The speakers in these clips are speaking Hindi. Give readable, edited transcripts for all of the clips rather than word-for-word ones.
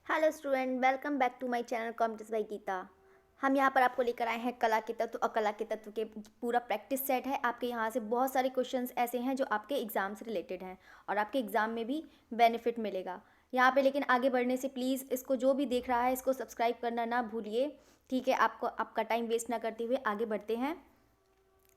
Hello student, welcome back to my channel कॉम्पिटिस बाय गीता। हम यहाँ पर आपको लेकर आए हैं कला के तत्व और कला के तत्व के पूरा प्रैक्टिस सेट है। आपके यहाँ से बहुत सारे क्वेश्चंस ऐसे हैं जो आपके एग्ज़ाम से रिलेटेड हैं और आपके एग्ज़ाम में भी बेनिफिट मिलेगा यहाँ पे। लेकिन आगे बढ़ने से प्लीज़ इसको जो भी देख रहा है इसको सब्सक्राइब करना ना भूलिए, ठीक है। आपको आपका टाइम वेस्ट ना करते हुए आगे बढ़ते हैं।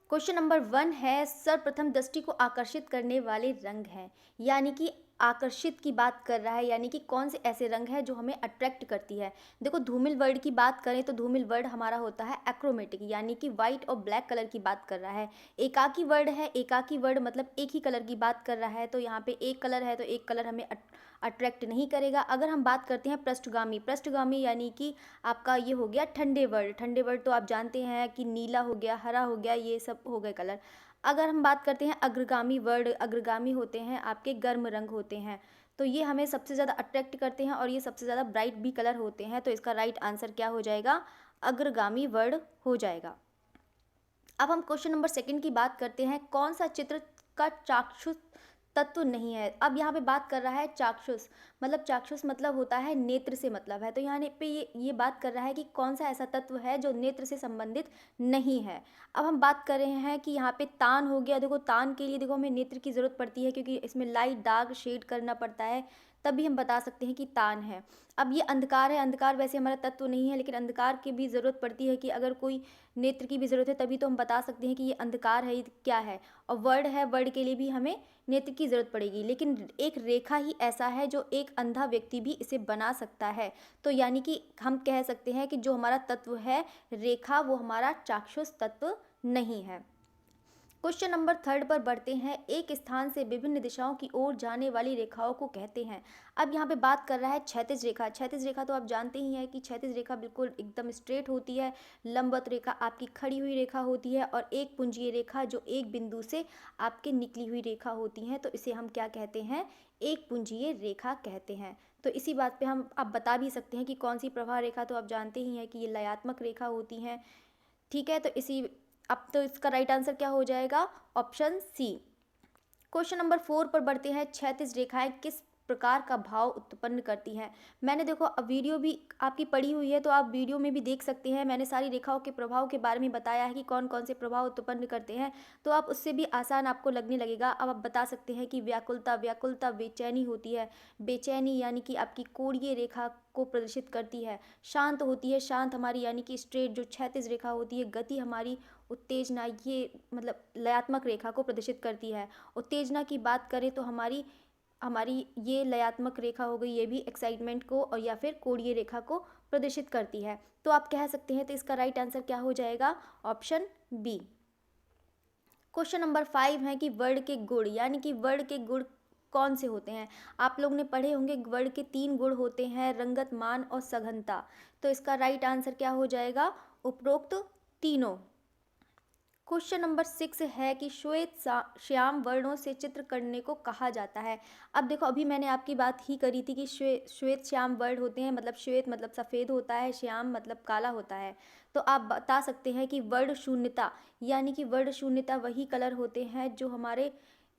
क्वेश्चन नंबर 1 है, सर्वप्रथम दृष्टि को आकर्षित करने वाले रंग हैं। यानी कि आकर्षित की बात कर रहा है, यानी कि कौन से ऐसे रंग हैं जो हमें अट्रैक्ट करती है। देखो, धूमिल वर्ड की बात करें तो धूमिल वर्ड हमारा होता है एक्रोमेटिक, यानी कि वाइट और ब्लैक कलर की बात कर रहा है। एकाकी वर्ड है, एकाकी वर्ड मतलब एक ही कलर की बात कर रहा है, तो यहाँ पे एक कलर है तो एक कलर हमें अट्रैक्ट नहीं करेगा। अगर हम बात करते हैं पृष्ठगामी, पृष्ठगामी यानी कि आपका ये हो गया ठंडे वर्ड। ठंडे वर्ड तो आप जानते हैं कि नीला हो गया, हरा हो गया, ये सब हो गए कलर। अगर हम बात करते हैं अग्रगामी वर्ड, अग्रगामी होते हैं आपके गर्म रंग होते हैं, तो ये हमें सबसे ज़्यादा अट्रैक्ट करते हैं और ये सबसे ज़्यादा ब्राइट भी कलर होते हैं। तो इसका राइट आंसर क्या हो जाएगा? अग्रगामी वर्ड हो जाएगा। अब हम क्वेश्चन नंबर 2 की बात करते हैं, कौन सा चित्र का चाक्षुष तत्व नहीं है। अब यहाँ पे बात कर रहा है चाक्षुष, मतलब चाक्षुष मतलब होता है नेत्र से मतलब है, तो यहाँ पे ये बात कर रहा है कि कौन सा ऐसा तत्व है जो नेत्र से संबंधित नहीं है। अब हम बात कर रहे हैं कि यहाँ पे तान हो गया। देखो, तान के लिए देखो हमें नेत्र की ज़रूरत पड़ती है, क्योंकि इसमें लाइट डार्क शेड करना पड़ता है, तभी हम बता सकते हैं कि तान है। अब ये अंधकार है, अंधकार वैसे हमारा तत्व नहीं है, लेकिन अंधकार की भी ज़रूरत पड़ती है कि अगर कोई नेत्र की भी ज़रूरत है तभी तो हम बता सकते हैं कि ये अंधकार है, ये क्या है। और वर्ड है, वर्ड के लिए भी हमें नेत्र की ज़रूरत पड़ेगी, लेकिन एक रेखा ही ऐसा है जो एक अंधा व्यक्ति भी इसे बना सकता है। तो यानी कि हम कह सकते हैं कि जो हमारा तत्व है रेखा, वो हमारा चाक्षुष तत्व नहीं है। क्वेश्चन नंबर 3 पर बढ़ते हैं, एक स्थान से विभिन्न दिशाओं की ओर जाने वाली रेखाओं को कहते हैं। अब यहाँ पे बात कर रहा है क्षैतिज रेखा। क्षैतिज रेखा तो आप जानते ही हैं कि क्षैतिज रेखा बिल्कुल एकदम स्ट्रेट होती है। लंबवत रेखा आपकी खड़ी हुई रेखा होती है, और एक पुंजीय रेखा जो एक बिंदु से आपके निकली हुई रेखा होती हैं, तो इसे हम क्या कहते हैं? एक पुंजीय रेखा कहते हैं। तो इसी बात पे हम अब बता भी सकते हैं कि कौन सी प्रवाह रेखा, तो आप जानते ही हैं कि ये लयात्मक रेखा होती हैं, ठीक है। तो इसी अब तो इसका राइट आंसर क्या हो जाएगा? Option C. क्वेश्चन नंबर 4 पर बढ़ते हैं, क्षैतिज रेखाएं किस प्रकार का भाव उत्पन्न करती हैं। मैंने देखो अब वीडियो भी आपकी पड़ी हुई है, तो आप वीडियो में भी देख सकते हैं। मैंने सारी रेखाओं के प्रभाव के बारे में बताया है कि कौन कौन से प्रभाव उत्पन्न करते हैं, तो आप उससे भी आसान आपको लगने लगेगा। अब आप बता सकते हैं कि व्याकुलता, व्याकुलता बेचैनी होती है। बेचैनी यानी कि आपकी कोणीय रेखा को प्रदर्शित करती है। शांत होती है, शांत हमारी यानी कि स्ट्रेट जो क्षैतिज रेखा होती है। गति हमारी, उत्तेजना ये मतलब लयात्मक रेखा को प्रदर्शित करती है। उत्तेजना की बात करें तो हमारी हमारी ये लयात्मक रेखा हो गई, ये भी एक्साइटमेंट को और या फिर कोणीय रेखा को प्रदर्शित करती है। तो आप कह सकते हैं, तो इसका राइट आंसर क्या हो जाएगा? Option B. क्वेश्चन नंबर 5 है कि वर्ड के गुण, यानी कि वर्ड के गुण कौन से होते हैं। आप लोग ने पढ़े होंगे वर्ड के 3 गुण होते हैं, रंगत, मान और सघनता। तो इसका राइट आंसर क्या हो जाएगा? उपरोक्त तीनों। क्वेश्चन नंबर 6 है कि श्याम वर्णों से चित्र करने को कहा जाता है। अब देखो, अभी मैंने आपकी बात ही करी थी कि श्वेत श्याम वर्ण होते हैं, मतलब श्वेत मतलब सफ़ेद होता है, श्याम मतलब काला होता है। तो आप बता सकते हैं कि वर्ण शून्यता, यानी कि वर्ण शून्यता वही कलर होते हैं जो हमारे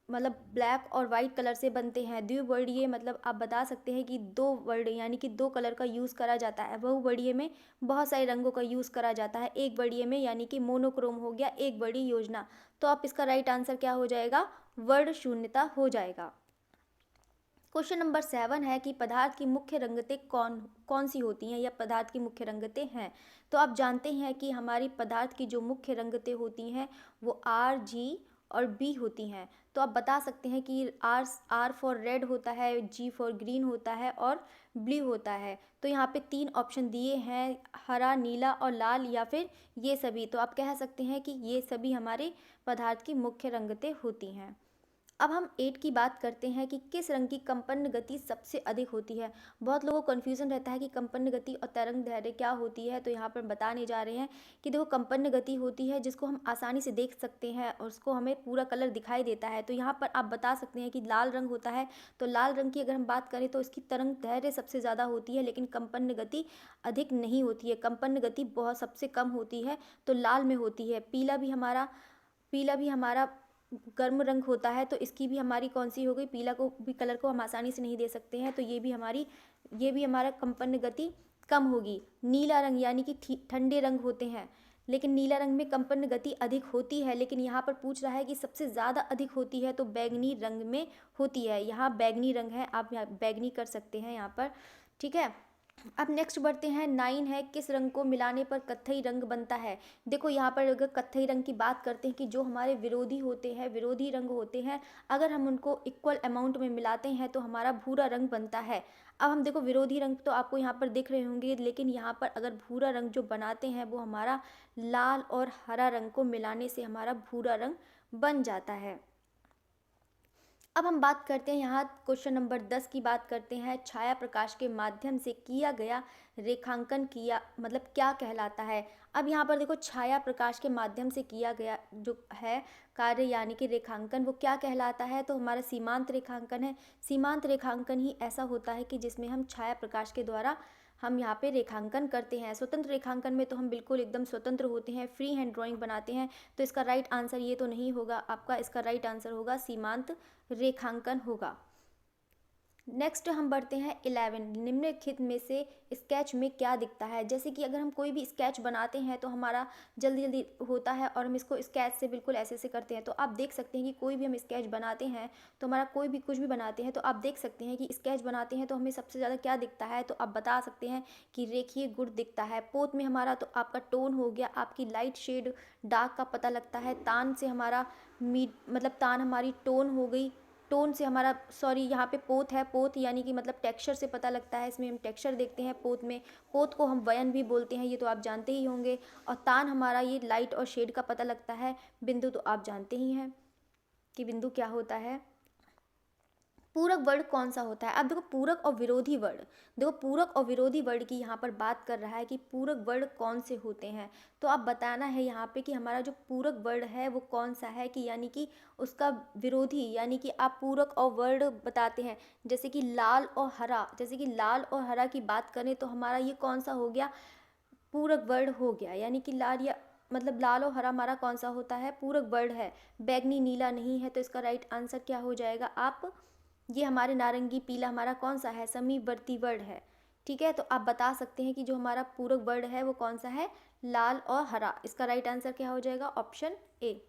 मतलब ब्लैक और वाइट कलर से बनते हैं। द्विवर्णीय मतलब आप बता सकते हैं कि दो वर्ण यानी कि दो कलर का यूज़ करा जाता है। बहुवर्णीय में बहुत सारे रंगों का यूज़ करा जाता है। एक वर्णीय में यानी कि मोनोक्रोम हो गया, एक वर्णीय योजना। तो आप इसका राइट आंसर क्या हो जाएगा? वर्ण शून्यता हो जाएगा। क्वेश्चन नंबर 7 है कि पदार्थ की मुख्य रंगतें कौन कौन सी होती हैं, या पदार्थ की मुख्य रंगतें हैं। तो आप जानते हैं कि हमारी पदार्थ की जो मुख्य रंगतें होती हैं वो आर, जी और बी होती हैं। तो आप बता सकते हैं कि आर फॉर रेड होता है, जी फॉर ग्रीन होता है और ब्लू होता है। तो यहाँ पे 3 ऑप्शन दिए हैं, हरा, नीला और लाल, या फिर ये सभी। तो आप कह सकते हैं कि ये सभी हमारे पदार्थ की मुख्य रंगतें होती हैं। अब हम 8 की बात करते हैं कि किस रंग की कंपन गति सबसे अधिक होती है। बहुत लोगों को कन्फ्यूजन रहता है कि कंपन गति और तरंग दैर्ध्य क्या होती है, तो यहाँ पर बताने जा रहे हैं कि देखो, कंपन गति होती है जिसको हम आसानी से देख सकते हैं और उसको हमें पूरा कलर दिखाई देता है। तो यहाँ पर आप बता सकते हैं कि लाल रंग होता है, तो लाल रंग की अगर हम बात करें तो इसकी तरंग दैर्ध्य सबसे ज़्यादा होती है, लेकिन कंपन गति अधिक नहीं होती है। कंपन गति बहुत सबसे कम होती है, तो लाल में होती है। पीला भी हमारा गर्म रंग होता है, तो इसकी भी हमारी कौन सी हो गई? पीला को भी कलर को हम आसानी से नहीं दे सकते हैं, तो ये भी हमारी ये भी हमारा कंपन गति कम होगी। नीला रंग यानी कि ठंडे रंग होते हैं, लेकिन नीला रंग में कंपन गति अधिक होती है, लेकिन यहाँ पर पूछ रहा है कि सबसे ज़्यादा अधिक होती है तो बैगनी रंग में होती है। यहाँ बैगनी रंग है, आप यहाँ बैगनी कर सकते हैं यहाँ पर, ठीक है। अब नेक्स्ट बढ़ते हैं, 9 है, किस रंग को मिलाने पर कत्थई रंग बनता है। देखो यहाँ पर अगर कत्थई रंग की बात करते हैं कि जो हमारे विरोधी होते हैं, विरोधी रंग होते हैं, अगर हम उनको इक्वल अमाउंट में मिलाते हैं तो हमारा भूरा रंग बनता है। अब हम देखो विरोधी रंग तो आपको यहाँ पर दिख रहे होंगे, लेकिन यहाँ पर अगर भूरा रंग जो बनाते हैं वो हमारा लाल और हरा रंग को मिलाने से हमारा भूरा रंग बन जाता है। अब हम बात करते हैं यहाँ क्वेश्चन नंबर 10 की बात करते हैं, छाया प्रकाश के माध्यम से किया गया रेखांकन किया मतलब क्या कहलाता है। अब यहाँ पर देखो छाया प्रकाश के माध्यम से किया गया जो है कार्य यानी कि रेखांकन, वो क्या कहलाता है, तो हमारा सीमांत रेखांकन है। सीमांत रेखांकन ही ऐसा होता है कि जिसमें हम छाया प्रकाश के द्वारा हम यहाँ पे रेखांकन करते हैं। स्वतंत्र रेखांकन में तो हम बिल्कुल एकदम स्वतंत्र होते हैं, फ्री हैंड ड्राइंग बनाते हैं, तो इसका राइट आंसर ये तो नहीं होगा आपका, इसका राइट आंसर होगा सीमांत रेखांकन होगा। नेक्स्ट हम बढ़ते हैं 11, निम्नलिखित में से स्केच में क्या दिखता है। जैसे कि अगर हम कोई भी स्केच बनाते हैं तो हमारा जल्दी जल्दी होता है और हम इसको स्केच से बिल्कुल ऐसे ऐसे करते हैं, तो आप देख सकते हैं कि कोई भी हम स्केच बनाते हैं तो हमारा कोई भी कुछ भी बनाते हैं तो आप देख सकते हैं कि स्केच बनाते हैं तो हमें सबसे ज़्यादा क्या दिखता है, तो आप बता सकते हैं कि रेखीय गुण दिखता है। पोत में हमारा तो आपका टोन हो गया, आपकी लाइट शेड डार्क का पता लगता है। तान से हमारा मतलब तान हमारी टोन हो गई, टोन से हमारा सॉरी यहाँ पे पोत है, पोत यानी कि मतलब टेक्सचर से पता लगता है, इसमें हम टेक्सचर देखते हैं पोत में। पोत को हम वयन भी बोलते हैं, ये तो आप जानते ही होंगे। और तान हमारा ये लाइट और शेड का पता लगता है। बिंदु तो आप जानते ही हैं कि बिंदु क्या होता है। पूरक वर्ड कौन सा होता है। अब देखो पूरक और विरोधी वर्ड, देखो पूरक और विरोधी वर्ड की यहाँ पर बात कर रहा है कि पूरक वर्ड कौन से होते हैं, तो आप बताना है यहाँ पे कि हमारा जो पूरक वर्ड है वो कौन सा है, कि यानी कि उसका विरोधी, यानी कि आप पूरक और वर्ड बताते हैं। जैसे कि लाल और हरा, जैसे कि लाल और हरा की बात करें तो हमारा ये कौन सा हो गया, पूरक वर्ड हो गया। यानी कि लाल या मतलब लाल और हरा हमारा कौन सा होता है, पूरक वर्ड है। बैगनी नीला नहीं है, तो इसका राइट आंसर क्या हो जाएगा आप, ये हमारे नारंगी पीला हमारा कौन सा है, समीवर्ती वर्ड है। ठीक है, तो आप बता सकते हैं कि जो हमारा पूरक वर्ड है वो कौन सा है, लाल और हरा। इसका राइट आंसर क्या हो जाएगा, ऑप्शन ए।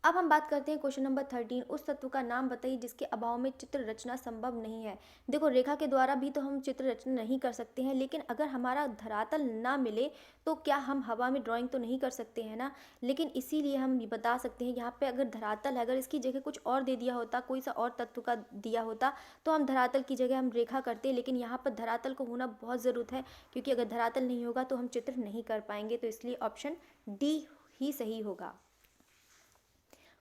अब हम बात करते हैं क्वेश्चन नंबर 13, उस तत्व का नाम बताइए जिसके अभाव में चित्र रचना संभव नहीं है। देखो रेखा के द्वारा भी तो हम चित्र रचना नहीं कर सकते हैं, लेकिन अगर हमारा धरातल ना मिले तो क्या हम हवा में ड्राइंग तो नहीं कर सकते हैं ना। लेकिन इसीलिए हम बता सकते हैं यहाँ पे अगर धरातल है, अगर इसकी जगह कुछ और दे दिया होता, कोई सा और तत्व का दिया होता तो हम धरातल की जगह हम रेखा करते, लेकिन यहाँ पर धरातल को होना बहुत ज़रूरत है, क्योंकि अगर धरातल नहीं होगा तो हम चित्र नहीं कर पाएंगे। तो इसलिए ऑप्शन डी ही सही होगा।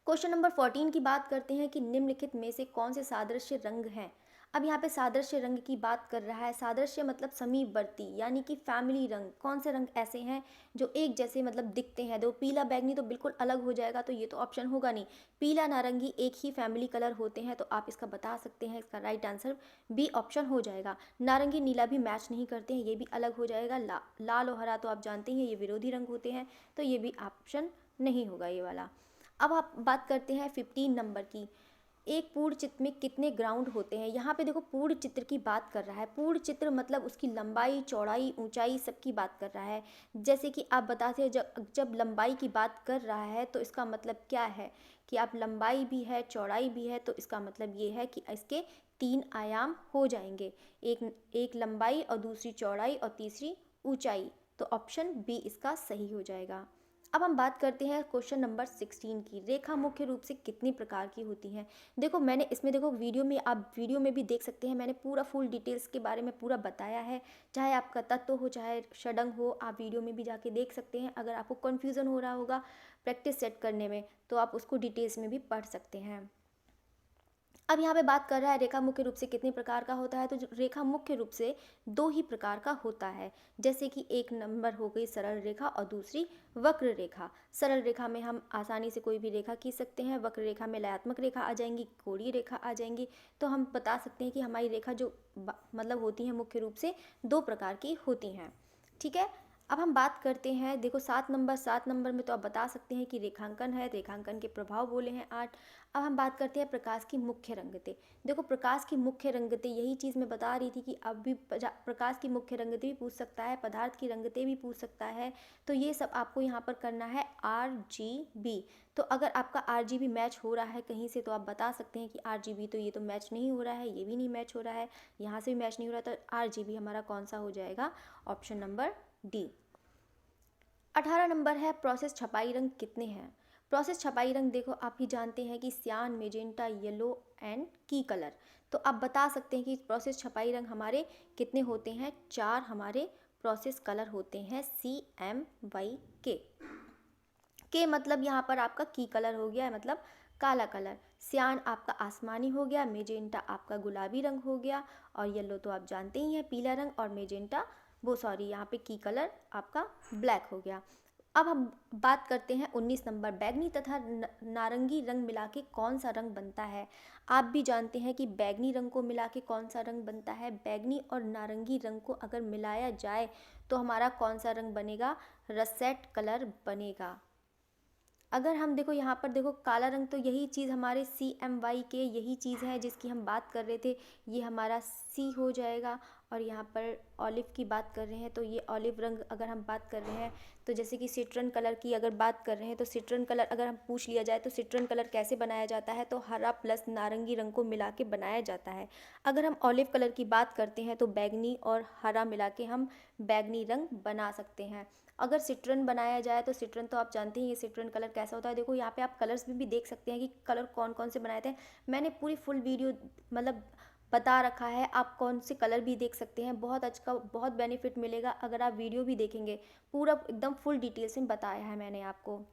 क्वेश्चन नंबर 14 की बात करते हैं कि निम्नलिखित में से कौन से सादृश्य रंग हैं। अब यहाँ पे सादृश्य रंग की बात कर रहा है। सादृश्य मतलब समीपवर्ती यानी कि फैमिली रंग। कौन से रंग ऐसे हैं जो एक जैसे मतलब दिखते हैं। दो पीला बैगनी तो बिल्कुल अलग हो जाएगा, तो ये तो ऑप्शन होगा नहीं। पीला नारंगी एक ही फैमिली कलर होते हैं, तो आप इसका बता सकते हैं। इसका राइट आंसर बी ऑप्शन हो जाएगा। नारंगी नीला भी मैच नहीं करते हैं, ये भी अलग हो जाएगा। लाल और हरा तो आप जानते हैं ये विरोधी रंग होते हैं, तो ये भी ऑप्शन नहीं होगा ये वाला। अब आप बात करते हैं 15 नंबर की, एक पूर्ण चित्र में कितने ग्राउंड होते हैं। यहाँ पे देखो पूर्ण चित्र की बात कर रहा है। पूर्ण चित्र मतलब उसकी लंबाई चौड़ाई ऊंचाई सबकी बात कर रहा है। जैसे कि आप बताते हैं जब लंबाई की बात कर रहा है तो इसका मतलब क्या है कि आप लंबाई भी है चौड़ाई भी है, तो इसका मतलब ये है कि इसके 3 आयाम हो जाएंगे, एक लंबाई और दूसरी चौड़ाई और तीसरी ऊंचाई। तो ऑप्शन बी इसका सही हो जाएगा। अब हम बात करते हैं क्वेश्चन नंबर 16 की, रेखा मुख्य रूप से कितनी प्रकार की होती हैं। देखो मैंने इसमें देखो वीडियो में, आप वीडियो में भी देख सकते हैं, मैंने पूरा फुल डिटेल्स के बारे में पूरा बताया है। चाहे आपका तत्व हो चाहे षडंग हो, आप वीडियो में भी जाके देख सकते हैं। अगर आपको कन्फ्यूज़न हो रहा होगा प्रैक्टिस सेट करने में तो आप उसको डिटेल्स में भी पढ़ सकते हैं। अब यहाँ पे बात कर रहा है रेखा मुख्य रूप से कितने प्रकार का होता है, तो रेखा मुख्य रूप से 2 ही प्रकार का होता है। जैसे कि एक नंबर हो गई सरल रेखा और दूसरी वक्र रेखा। सरल रेखा में हम आसानी से कोई भी रेखा खींच सकते हैं, वक्र रेखा में लयात्मक रेखा आ जाएंगी, कोणीय रेखा आ जाएंगी। तो हम बता सकते हैं कि हमारी रेखा जो मतलब होती है मुख्य रूप से 2 प्रकार की होती हैं। ठीक है, अब हम बात करते हैं, देखो 7 नंबर में तो आप बता सकते हैं कि रेखांकन है, रेखांकन के प्रभाव बोले हैं 8। अब हम बात करते हैं प्रकाश की मुख्य रंगतें। देखो प्रकाश की मुख्य रंगतें, यही चीज़ मैं बता रही थी कि अब भी प्रकाश की मुख्य रंगतें भी पूछ सकता है, पदार्थ की रंगतें भी पूछ सकता है। तो ये सब आपको यहाँ पर करना है RGB। तो अगर आपका RGB मैच हो रहा है कहीं से तो आप बता सकते हैं कि RGB, तो ये तो मैच नहीं हो रहा है, ये भी नहीं मैच हो रहा है, यहाँ से भी मैच नहीं हो रहा, तो RGB हमारा कौन सा हो जाएगा, ऑप्शन नंबर डी। 18 नंबर है, प्रोसेस छपाई रंग कितने हैं। प्रोसेस छपाई रंग देखो आप ही जानते हैं कि सियान, मेजेंटा, येलो एंड की कलर। तो आप बता सकते हैं कि प्रोसेस छपाई रंग हमारे कितने होते हैं, 4 हमारे प्रोसेस कलर होते हैं, CMYK के मतलब यहाँ पर आपका की कलर हो गया, मतलब काला कलर। सियान आपका आसमानी हो गया, मेजेंटा आपका गुलाबी रंग हो गया, और येलो तो आप जानते ही हैं पीला रंग, और मेजेंटा यहाँ पे की कलर आपका ब्लैक हो गया। अब हम बात करते हैं 19 नंबर, बैगनी तथा नारंगी रंग मिला के कौन सा रंग बनता है। आप भी जानते हैं कि बैगनी रंग को मिला के कौन सा रंग बनता है, बैगनी और नारंगी रंग को अगर मिलाया जाए तो हमारा कौन सा रंग बनेगा, रसेट कलर बनेगा। अगर हम देखो यहाँ पर देखो काला रंग, तो यही चीज़ हमारे CMYK यही चीज़ है जिसकी हम बात कर रहे थे, ये हमारा C हो जाएगा। और यहाँ पर ऑलिव की बात कर रहे हैं तो ये ऑलिव रंग अगर हम बात कर रहे हैं, तो जैसे कि सिट्रन कलर की अगर बात कर रहे हैं तो सिट्रन कलर अगर हम पूछ लिया जाए तो सिट्रन कलर कैसे बनाया जाता है, तो हरा प्लस नारंगी रंग को मिला के बनाया जाता है। अगर हम ऑलिव कलर की बात करते हैं तो बैगनी और हरा मिला के हम बैगनी रंग बना सकते हैं। अगर सिट्रन बनाया जाए तो सिट्रन तो आप जानते हैं ये सिट्रन कलर कैसा होता है। देखो यहाँ पे आप कलर्स भी देख सकते हैं कि कलर कौन कौन से बनाए थे, मैंने पूरी फुल वीडियो मतलब बता रखा है, आप कौन से कलर भी देख सकते हैं। बहुत अच्छा, बहुत बेनिफिट मिलेगा अगर आप वीडियो भी देखेंगे, पूरा एकदम फुल डिटेल्स में बताया है मैंने आपको।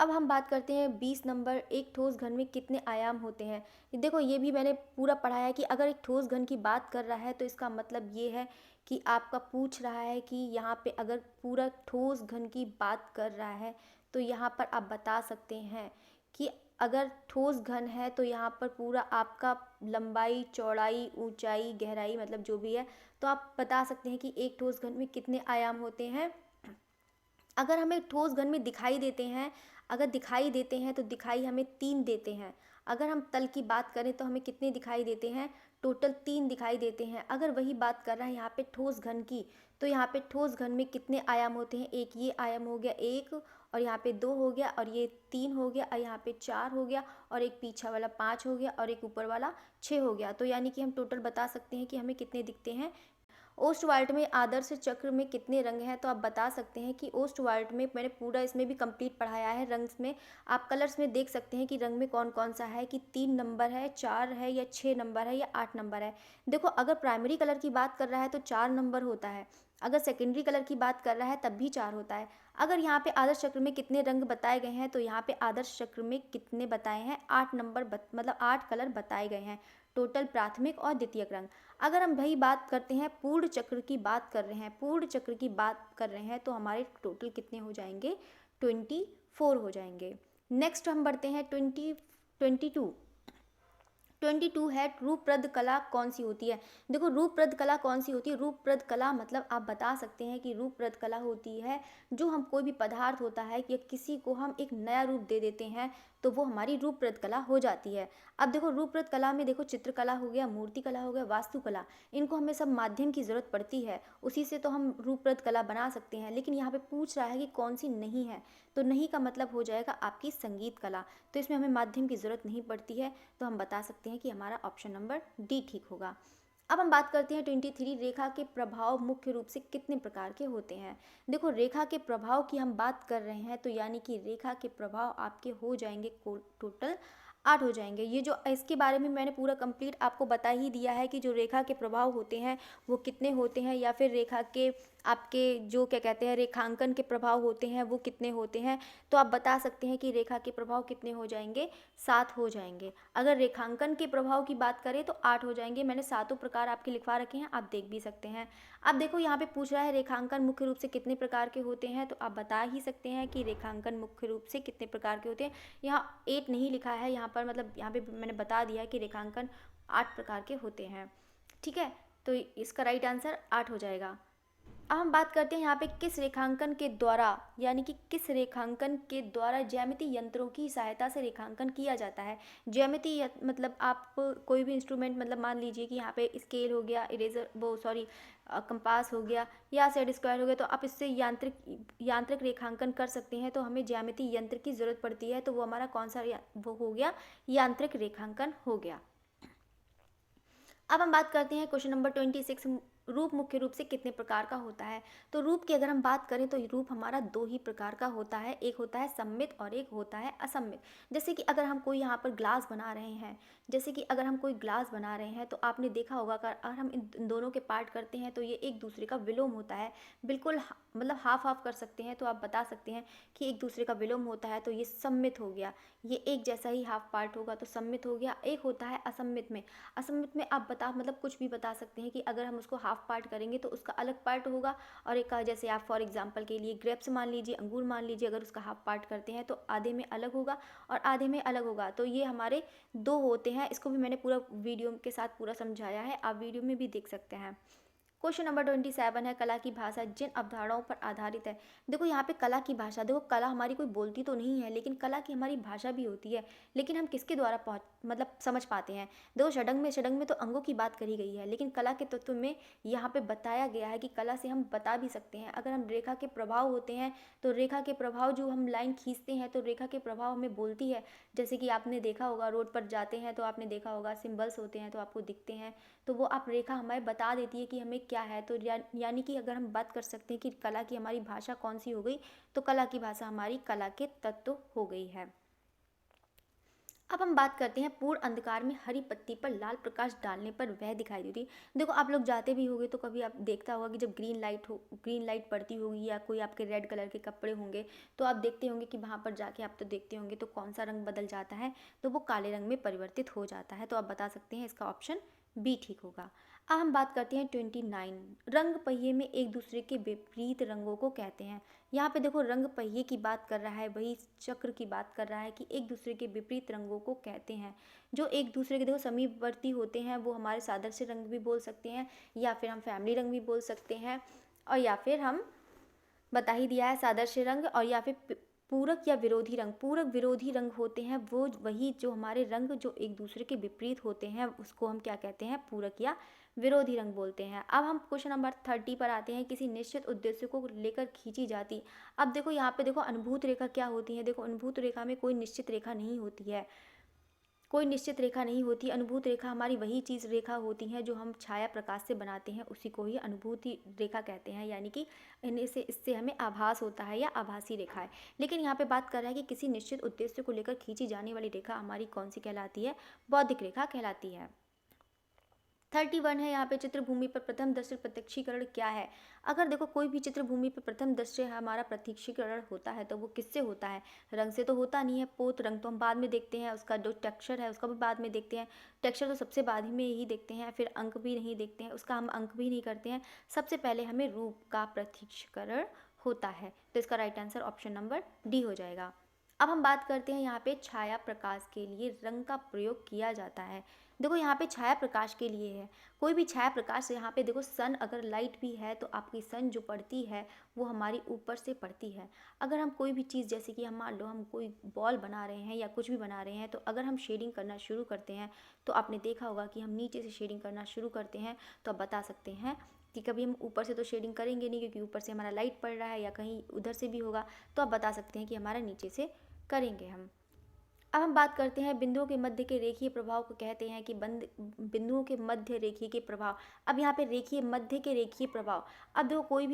अब हम बात करते हैं 20 नंबर, एक ठोस घन में कितने आयाम होते हैं। देखो ये भी मैंने पूरा पढ़ाया है कि अगर एक ठोस घन की बात कर रहा है तो इसका मतलब ये है कि आपका पूछ रहा है कि यहाँ पे अगर पूरा ठोस घन की बात कर रहा है तो यहाँ पर आप बता सकते हैं कि अगर ठोस घन है तो यहाँ पर पूरा आपका लंबाई, चौड़ाई, ऊंचाई, गहराई मतलब जो भी है, तो आप बता सकते हैं कि एक ठोस घन में कितने आयाम होते हैं। अगर हमें ठोस घन में दिखाई देते हैं, अगर दिखाई देते हैं तो दिखाई हमें 3 देते हैं। अगर हम तल की बात करें तो हमें कितने दिखाई देते हैं, टोटल 3 दिखाई देते हैं। अगर वही बात कर रहा है यहाँ पे ठोस घन की, तो यहाँ पे ठोस घन में कितने आयाम होते हैं, एक ये आयाम हो गया 1, और यहाँ पे 2 हो गया, और ये 3 हो गया, और यहाँ पे 4 हो गया, और एक पीछा वाला 5 हो गया, और एक ऊपर वाला 6 हो गया। तो यानी कि हम टोटल बता सकते हैं कि हमें कितने दिखते हैं। ओस्टवाल्ट में आदर्श चक्र में कितने रंग हैं, तो आप बता सकते हैं कि ओस्टवाल्ट में मैंने पूरा इसमें भी कंप्लीट पढ़ाया है। रंग्स में आप कलर्स में देख सकते हैं कि रंग में कौन कौन सा है, कि 3 नंबर है, 4 है, या 6 नंबर है, या 8 नंबर है। देखो अगर प्राइमरी कलर की बात कर रहा है तो 4 नंबर होता है, अगर सेकेंडरी कलर की बात कर रहा है तब भी 4 होता है। अगर यहाँ पे आदर्श चक्र में कितने रंग बताए गए हैं, तो यहाँ पे आदर्श चक्र में कितने बताए हैं, 8 नंबर मतलब 8 कलर बताए गए हैं, टोटल प्राथमिक और द्वितीयक रंग। अगर हम वही बात करते हैं पूर्ण चक्र की बात कर रहे हैं, पूर्ण चक्र की बात कर रहे हैं, तो हमारे टोटल कितने हो जाएंगे, 24 हो जाएंगे। नेक्स्ट हम बढ़ते हैं 22 है, रूपप्रद कला कौन सी होती है। देखो रूपप्रद कला कौन सी होती है, रूपप्रद कला मतलब आप बता सकते हैं कि रूपप्रद कला होती है जो हम कोई भी पदार्थ होता है या किसी को हम एक नया रूप दे देते हैं तो वो हमारी रूपप्रद कला हो जाती है। अब देखो रूपप्रद कला में देखो चित्रकला हो गया, मूर्ति कला हो गया, वास्तुकला, इनको हमें सब माध्यम की ज़रूरत पड़ती है, उसी से तो हम रूपप्रद कला बना सकते हैं। लेकिन यहाँ पे पूछ रहा है कि कौन सी नहीं है, तो नहीं का मतलब हो जाएगा आपकी संगीत कला, तो इसमें हमें माध्यम की ज़रूरत नहीं पड़ती है, तो हम बता सकते हैं कि हमारा ऑप्शन नंबर डी ठीक होगा। अब हम बात करते हैं 23, रेखा के प्रभाव मुख्य रूप से कितने प्रकार के होते हैं। देखो रेखा के प्रभाव की हम बात कर रहे हैं तो यानी कि रेखा के प्रभाव आपके हो जाएंगे टोटल 8 हो जाएंगे। ये जो इसके बारे में मैंने पूरा कंप्लीट आपको बता ही दिया है कि जो रेखा के प्रभाव होते हैं वो कितने होते हैं, या फिर रेखा के आपके जो क्या कहते हैं रेखांकन के प्रभाव होते हैं वो कितने होते हैं। तो आप बता सकते हैं कि रेखा के प्रभाव कितने हो जाएंगे, 7 हो जाएंगे। अगर रेखांकन के प्रभाव की बात करें तो 8 हो जाएंगे। मैंने 7 प्रकार आपके लिखवा रखे हैं, आप देख भी सकते हैं। अब देखो यहाँ पे पूछ रहा है रेखांकन मुख्य रूप से कितने प्रकार के होते हैं, तो आप बता ही सकते हैं कि रेखांकन मुख्य रूप से कितने प्रकार के होते हैं। यहाँ 8 नहीं लिखा है यहाँ पर, मतलब यहाँ पे मैंने बता दिया कि रेखांकन 8 प्रकार के होते हैं। ठीक है, तो इसका राइट आंसर 8 हो जाएगा। अब हम बात करते हैं यहाँ पे किस रेखांकन के द्वारा, यानी कि किस रेखांकन के द्वारा ज्यामिति यंत्रों की सहायता से रेखांकन किया जाता है। मतलब आप कोई भी इंस्ट्रूमेंट, मतलब मान लीजिए कि यहाँ पे स्केल हो गया, इरेजर वो सॉरी कंपास हो गया या सेट स्क्वायर हो गया, तो आप इससे यांत्रिक रेखांकन कर सकते हैं। तो हमें ज्यामिति यंत्र की ज़रूरत पड़ती है, तो वो हमारा कौन सा वो हो गया, यांत्रिक रेखांकन हो गया। अब हम बात करते हैं क्वेश्चन नंबर 26, रूप मुख्य रूप से कितने प्रकार का होता है। तो रूप की अगर हम बात करें तो रूप हमारा दो ही प्रकार का होता है, एक होता है सममित और एक होता है असममित। जैसे कि अगर हम कोई यहाँ पर ग्लास बना रहे हैं, तो आपने देखा होगा कि अगर हम इन दोनों के पार्ट करते हैं तो ये एक दूसरे का विलोम होता है, बिल्कुल मतलब हाफ हाफ कर सकते हैं। तो आप बता सकते हैं कि एक दूसरे का विलोम होता है, तो ये सम्मित हो गया, ये एक जैसा ही हाफ पार्ट होगा तो सम्मित हो गया। एक होता है असममित में, आप मतलब कुछ भी बता सकते हैं कि अगर हम उसको हाफ पार्ट करेंगे तो उसका अलग पार्ट होगा, और एक का जैसे आप फॉर एग्जांपल के लिए ग्रेप्स मान लीजिए, अंगूर मान लीजिए, अगर उसका हाफ पार्ट करते हैं तो आधे में अलग होगा और आधे में अलग होगा। तो ये हमारे दो होते हैं, इसको भी मैंने पूरा वीडियो के साथ पूरा समझाया है, आप वीडियो में भी देख सकते हैं। क्वेश्चन नंबर 27 है, कला की भाषा जिन अवधारणाओं पर आधारित है। देखो यहाँ पे कला की भाषा, देखो कला हमारी कोई बोलती तो नहीं है, लेकिन कला की हमारी भाषा भी होती है, लेकिन हम किसके द्वारा मतलब समझ पाते हैं। देखो षडंग में तो अंगों की बात करी गई है, लेकिन कला के तत्व में यहाँ पे बताया गया है कि कला से हम बता भी सकते हैं। अगर हम रेखा के प्रभाव होते हैं, तो रेखा के प्रभाव जो हम लाइन खींचते हैं तो रेखा के प्रभाव हमें बोलती है। जैसे कि आपने देखा होगा रोड पर जाते हैं तो आपने देखा होगा सिंबल्स होते हैं तो आपको दिखते हैं, तो वो आप रेखा हमें बता देती है कि हमें क्या है। तो यानी कि अगर हम बात कर सकते हैं कि कला की हमारी भाषा कौन सी हो गई, तो कला की भाषा हमारी कला के तत्व हो गई है। अब हम बात करते हैं पूर्ण अंधकार में हरी पत्ती पर लाल प्रकाश डालने पर वह दिखाई देती है। देखो आप लोग जाते भी होंगे तो कभी आप देखता होगा कि जब ग्रीन लाइट पड़ती होगी या कोई आपके रेड कलर के कपड़े होंगे, तो आप देखते होंगे कि वहाँ पर जाके आप तो देखते होंगे तो कौन सा रंग बदल जाता है, तो वो काले रंग में परिवर्तित हो जाता है। तो आप बता सकते हैं इसका ऑप्शन बी ठीक होगा। अब हम बात करते हैं 29, रंग पहिए में एक दूसरे के विपरीत रंगों को कहते हैं। यहाँ पे देखो रंग पहिए की बात कर रहा है, वही चक्र की बात कर रहा है कि एक दूसरे के विपरीत रंगों को कहते हैं। जो एक दूसरे के देखो समीपवर्ती होते हैं वो हमारे सादृश्य रंग भी बोल सकते हैं, या फिर हम फैमिली रंग भी बोल सकते हैं, और या फिर हम बता ही दिया है सादृश्य रंग, और या फिर पूरक या विरोधी रंग। पूरक विरोधी रंग होते हैं वो वही जो हमारे रंग जो एक दूसरे के विपरीत होते हैं उसको हम क्या कहते हैं, पूरक या विरोधी रंग बोलते हैं। अब हम क्वेश्चन नंबर 30 पर आते हैं, किसी निश्चित उद्देश्य को लेकर खींची जाती। अब देखो यहाँ पे देखो अनुभूत रेखा क्या होती है। देखो अनुभूत रेखा में कोई निश्चित रेखा नहीं होती है, अनुभूत रेखा हमारी वही चीज़ रेखा होती हैं जो हम छाया प्रकाश से बनाते हैं, उसी को ही अनुभूति रेखा कहते हैं। यानी कि इससे हमें आभास होता है या आभासी रेखा है। लेकिन यहाँ पे बात कर रहा है कि किसी निश्चित उद्देश्य को लेकर खींची जाने वाली रेखा हमारी कौन सी कहलाती है, बौद्धिक रेखा कहलाती है। 31 है यहाँ पे, चित्रभूमि पर प्रथम दृश्य प्रत्यक्षीकरण क्या है। अगर देखो कोई भी चित्रभूमि पर प्रथम दृश्य हमारा प्रत्यक्षीकरण होता है तो वो किससे होता है, रंग से तो होता नहीं है। पोत रंग तो हम बाद में देखते हैं, उसका जो टेक्सचर है उसका भी बाद में देखते हैं, टेक्सचर तो सबसे बाद में ही देखते हैं, फिर अंक भी नहीं देखते हैं, उसका हम अंक भी नहीं करते हैं। सबसे पहले हमें रूप का प्रत्यक्षीकरण होता है, तो इसका right answer option number D हो जाएगा। अब हम बात करते हैं यहाँ पे छाया प्रकाश के लिए रंग का प्रयोग किया जाता है। देखो यहाँ पे छाया प्रकाश के लिए है, कोई भी छाया प्रकाश यहाँ पे देखो सन अगर लाइट भी है तो आपकी सन जो पड़ती है वो हमारी ऊपर से पड़ती है। अगर हम कोई भी चीज़ जैसे कि हम मान लो हम कोई बॉल बना रहे हैं या कुछ भी बना रहे हैं, तो अगर हम शेडिंग करना शुरू करते हैं तो आपने देखा होगा कि हम नीचे से शेडिंग करना शुरू करते हैं, तो आप बता सकते हैं कि कभी हम ऊपर से तो शेडिंग करेंगे नहीं क्योंकि ऊपर से हमारा लाइट पड़ रहा है, या कहीं उधर से भी होगा, तो आप बता सकते हैं कि हमारा नीचे से करेंगे हम। अब हम बात करते हैं बिंदुओं के मध्य के रेखीय प्रभाव को कहते हैं कि बिंदुओं के मध्य रेखीय के प्रभाव। अब यहाँ पे रेखीय मध्य के रेखीय प्रभाव, अब देखो कोई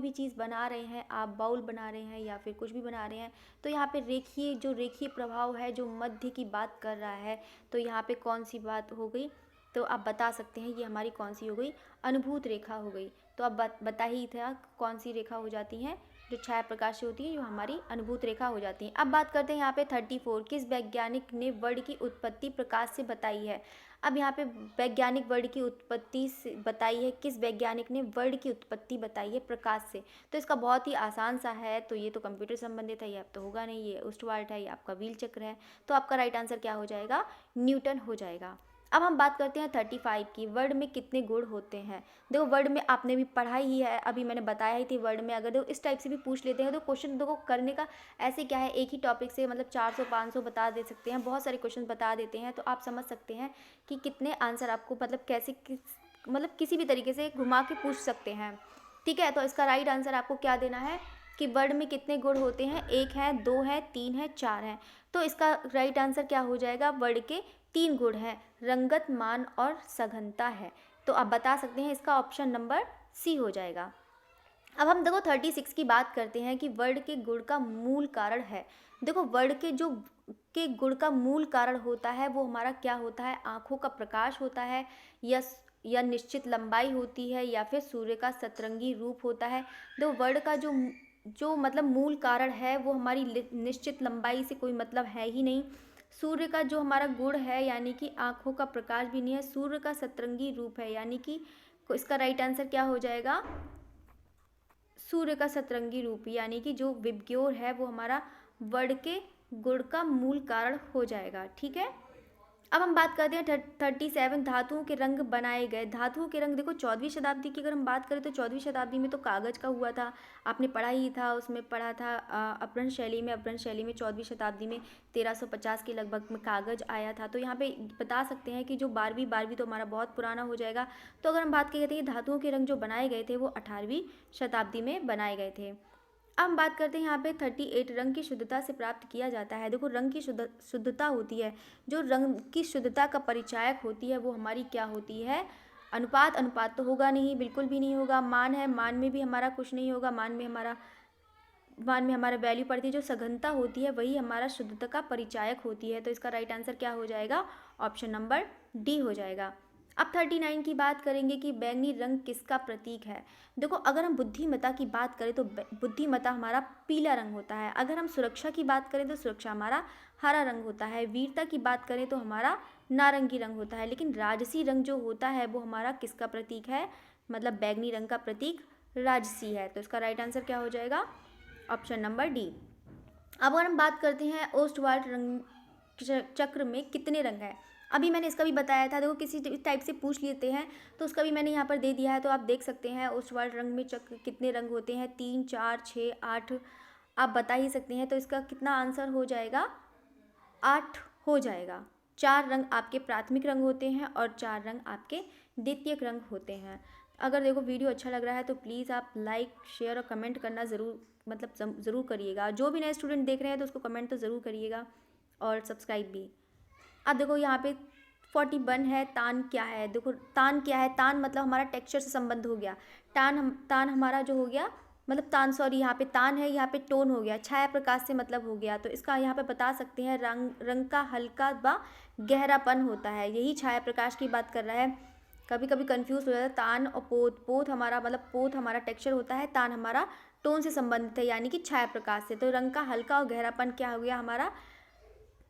भी चीज़ बना रहे हैं, आप बाउल बना रहे हैं या फिर कुछ भी बना रहे हैं, तो यहाँ पे रेखीय प्रभाव है जो मध्य की बात कर रहा है, तो यहाँ पे कौन सी बात हो गई, तो आप बता सकते हैं ये हमारी कौन सी हो गई, अनुभूत रेखा हो गई। तो अब बता ही था कौन सी रेखा हो जाती है, जो छाया प्रकाश से होती है, जो हमारी अनुभूत रेखा हो जाती है। अब बात करते हैं यहाँ पे 34, किस वैज्ञानिक ने वर्ड की उत्पत्ति प्रकाश से बताई है। अब यहाँ पे वैज्ञानिक वर्ड की उत्पत्ति से बताई है, किस वैज्ञानिक ने वर्ड की उत्पत्ति बताई है प्रकाश से। तो इसका बहुत ही आसान सा है, तो ये तो कंप्यूटर संबंधित है, ये अब तो होगा नहीं, ये उस्टवाल्ट है, ये आपका व्हील चक्र है, तो आपका राइट आंसर क्या हो जाएगा, न्यूटन हो जाएगा। अब हम बात करते हैं 35 की। वर्ड में कितने गुण होते हैं? देखो वर्ड में आपने भी पढ़ा ही है, अभी मैंने बताया ही थी। वर्ड में अगर देखो इस टाइप से भी पूछ लेते हैं तो क्वेश्चन देखो करने का ऐसे क्या है, एक ही टॉपिक से मतलब 400 500 बता दे सकते हैं, बहुत सारे क्वेश्चन बता देते हैं। तो आप समझ सकते हैं कि कितने आंसर आपको मतलब कैसे मतलब किसी भी तरीके से घुमा के पूछ सकते हैं। ठीक है, तो इसका राइट आंसर आपको क्या देना है कि वर्ड में कितने गुण होते हैं? 1 है, 2 है, 3 है, 4 है। तो इसका राइट आंसर क्या हो जाएगा? वर्ड के 3 गुण हैं, रंगत, मान और सघनता है। तो आप बता सकते हैं इसका ऑप्शन नंबर सी हो जाएगा। अब हम देखो 36 की बात करते हैं कि वर्ड के गुण का मूल कारण है। देखो वर्ड के गुण का मूल कारण होता है वो हमारा क्या होता है? आँखों का प्रकाश होता है, या निश्चित लंबाई होती है, या फिर सूर्य का सतरंगी रूप होता है। देखो वर्ड का जो जो मतलब मूल कारण है वो हमारी निश्चित लंबाई से कोई मतलब है ही नहीं। सूर्य का जो हमारा गुण है यानी कि आँखों का प्रकाश भी नहीं है। सूर्य का सतरंगी रूप है यानी कि इसका राइट आंसर क्या हो जाएगा? सूर्य का सतरंगी रूप, यानी कि जो विबग्योर है वो हमारा वर्ड के गुण का मूल कारण हो जाएगा। ठीक है, अब हम बात करते हैं 37 धातुओं के रंग बनाए गए। धातुओं के रंग देखो 14वीं शताब्दी की अगर हम बात करें तो 14वीं शताब्दी में तो कागज़ का हुआ था, आपने पढ़ा ही था, उसमें पढ़ा था अपभ्रंश शैली में 14वीं शताब्दी में 1350 के लगभग में कागज़ आया था। तो यहाँ पे बता सकते हैं कि जो 12वीं तो हमारा बहुत पुराना हो जाएगा। तो अगर हम बात कहते हैं धातुओं के रंग जो बनाए गए थे वो 18वीं शताब्दी में बनाए गए थे। अब हम बात करते हैं यहाँ पे 38 रंग की शुद्धता से प्राप्त किया जाता है। देखो रंग की शुद्धता होती है, जो रंग की शुद्धता का परिचायक होती है वो हमारी क्या होती है? अनुपात। अनुपात तो होगा नहीं, बिल्कुल भी नहीं होगा। मान है, मान में भी हमारा कुछ नहीं होगा, मान में हमारा वैल्यू पड़ती है। जो सघनता होती है वही हमारा शुद्धता का परिचायक होती है। तो इसका राइट आंसर क्या हो जाएगा? ऑप्शन नंबर डी हो जाएगा। अब 39 की बात करेंगे कि बैंगनी रंग किसका प्रतीक है। देखो अगर हम बुद्धिमत्ता की बात करें तो बुद्धिमत्ता हमारा पीला रंग होता है। अगर हम सुरक्षा की बात करें तो सुरक्षा हमारा हरा रंग होता है। वीरता की बात करें तो हमारा नारंगी रंग होता है। लेकिन राजसी रंग जो होता है वो हमारा किसका प्रतीक है? मतलब बैंगनी रंग का प्रतीक राजसी है। तो इसका राइट आंसर क्या हो जाएगा? Option number D. अब अगर हम बात करते हैं ओस्टवाल्ड रंग चक्र में कितने रंग हैं? अभी मैंने इसका भी बताया था। देखो किसी टाइप से पूछ लेते हैं तो उसका भी मैंने यहाँ पर दे दिया है। तो आप देख सकते हैं ओस्टवाल्ड रंग में चक्र कितने रंग होते हैं? 3, 4, 6, 8 आप बता ही सकते हैं। तो इसका कितना आंसर हो जाएगा? 8 हो जाएगा। 4 रंग आपके प्राथमिक रंग होते हैं और 4 रंग आपके द्वितीयक रंग होते हैं। अगर देखो वीडियो अच्छा लग रहा है तो प्लीज़ आप लाइक, शेयर और कमेंट करना ज़रूर करिएगा। जो भी नए स्टूडेंट देख रहे हैं तो उसको कमेंट तो ज़रूर करिएगा और सब्सक्राइब भी। अब देखो यहाँ पे 41 है, तान क्या है? देखो तान क्या है? तान मतलब हमारा टेक्सचर से संबंध हो गया। तान हमारा जो हो गया मतलब यहाँ पे तान है, यहाँ पे टोन हो गया, छाया प्रकाश से मतलब हो गया। तो इसका यहाँ पे बता सकते हैं रंग का हल्का व गहरापन होता है, यही छाया प्रकाश की बात कर रहा है। कभी कभी कंफ्यूज हो जाता है। तान और पोत हमारा मतलब पोत हमारा टेक्सचर होता है, तान हमारा टोन से संबंधित है यानी कि छाया प्रकाश से। तो रंग का हल्का और गहरापन क्या हो गया? हमारा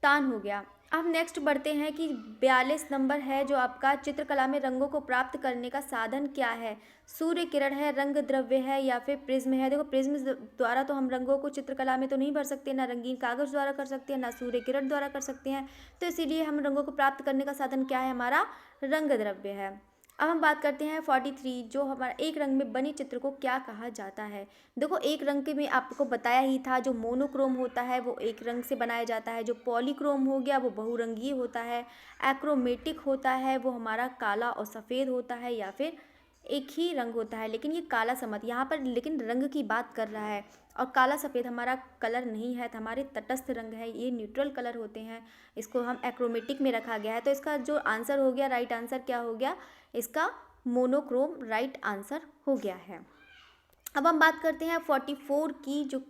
तान हो गया। अब नेक्स्ट बढ़ते हैं कि 42 नंबर है जो आपका चित्रकला में रंगों को प्राप्त करने का साधन क्या है? सूर्य किरण है, रंग द्रव्य है, या फिर प्रिज्म है? देखो प्रिज्म द्वारा तो हम रंगों को चित्रकला में तो नहीं भर सकते, ना रंगीन कागज द्वारा कर सकते हैं, ना सूर्य किरण द्वारा कर सकते हैं। तो इसीलिए हम रंगों को प्राप्त करने का साधन क्या है? हमारा रंग द्रव्य है। अब हम बात करते हैं 43 जो हमारा एक रंग में बनी चित्र को क्या कहा जाता है। देखो एक रंग के में आपको बताया ही था, जो मोनोक्रोम होता है वो एक रंग से बनाया जाता है, जो पॉलीक्रोम हो गया वो बहुरंगीय होता है, एक्रोमेटिक होता है वो हमारा काला और सफ़ेद होता है, या फिर एक ही रंग होता है लेकिन ये काला समत यहाँ पर लेकिन रंग की बात कर रहा है। और काला सफ़ेद हमारा कलर नहीं है, तो हमारे तटस्थ रंग है, ये न्यूट्रल कलर होते हैं, इसको हम एक्रोमेटिक में रखा गया है। तो इसका जो आंसर हो गया, राइट आंसर क्या हो गया? इसका मोनोक्रोम राइट आंसर हो गया है। अब हम बात करते हैं 44 की जो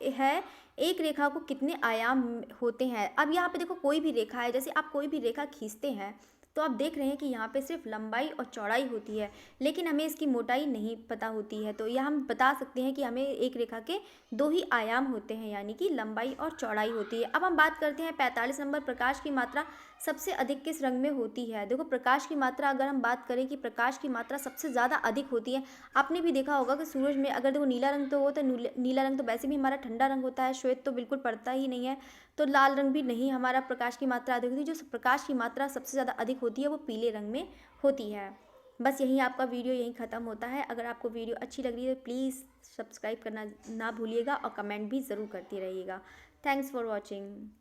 है, एक रेखा को कितने आयाम होते हैं? अब यहाँ पे देखो कोई भी रेखा है, जैसे आप कोई भी रेखा खींचते हैं तो आप देख रहे हैं कि यहाँ पे सिर्फ लंबाई और चौड़ाई होती है, लेकिन हमें इसकी मोटाई नहीं पता होती है। तो यह हम बता सकते हैं कि हमें एक रेखा के 2 ही आयाम होते हैं यानी कि लंबाई और चौड़ाई होती है। अब हम बात करते हैं 45 नंबर, प्रकाश की मात्रा सबसे अधिक किस रंग में होती है? देखो, प्रकाश की मात्रा अगर हम बात करें कि प्रकाश की मात्रा सबसे ज़्यादा अधिक होती है, आपने भी देखा होगा कि सूरज में अगर देखो नीला रंग तो होता है, नीला रंग तो वैसे भी हमारा ठंडा रंग होता है, श्वेत तो बिल्कुल पड़ता ही नहीं है, तो लाल रंग भी नहीं हमारा प्रकाश की मात्रा अधिक होती है। जो प्रकाश की मात्रा सबसे ज़्यादा अधिक होती है वो पीले रंग में होती है। बस यहीं आपका वीडियो यहीं ख़त्म होता है। अगर आपको वीडियो अच्छी लग रही है तो प्लीज़ सब्सक्राइब करना ना भूलिएगा और कमेंट भी ज़रूर करते रहिएगा। Thanks for watching.